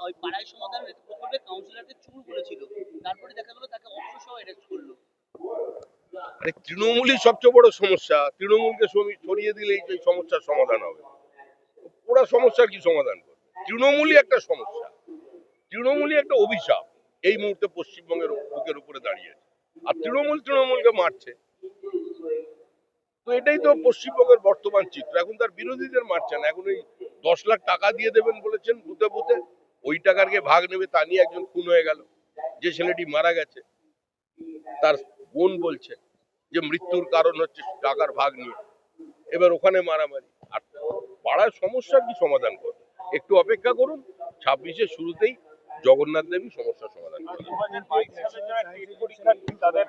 ওই পাড়ায় সমাধান প্রকল্পে কাউন্সিলরকে চুর বলেছিল, তারপরে দেখা গেল তাকে অস্ত্র সহ অ্যারেস্ট করলো। আরে তৃণমূলই সবচেয়ে বড় সমস্যা। তৃণমূলকে সরিয়ে দিলেই এই সমস্যার সমাধান হবে। ওরা সমস্যার কি সমাধান করবে? তৃণমূলই একটা সমস্যা, তৃণমূলই একটা অভিশাপ এই মুহূর্তে পশ্চিমবঙ্গের বুকের উপরে দাঁড়িয়েছে। আর তৃণমূলকে মারছে। তো এটাই তো পশ্চিমবঙ্গের বর্তমান চিত্র। এখন তার বিরোধীদের মারছে না, এখন ওই 10 লাখ টাকা দিয়ে দেবেন বলেছেন বুথে বুথে, ওই টাকার কে ভাগ নেবে তা নিয়ে একজন খুন হয়ে গেল। যে ছেলেটি মারা গেছে তার বোন বলছে যে মৃত্যুর কারণ হচ্ছে টাকার ভাগ নিয়ে। এবার ওখানে মারামারি। আর পাড়ার সমস্যার কি সমাধান করবে? একটু অপেক্ষা করুন, 26-এর শুরুতেই জগন্নাথ দেবী সমস্যার সমাধান করবেন। পরীক্ষার্থী তাদের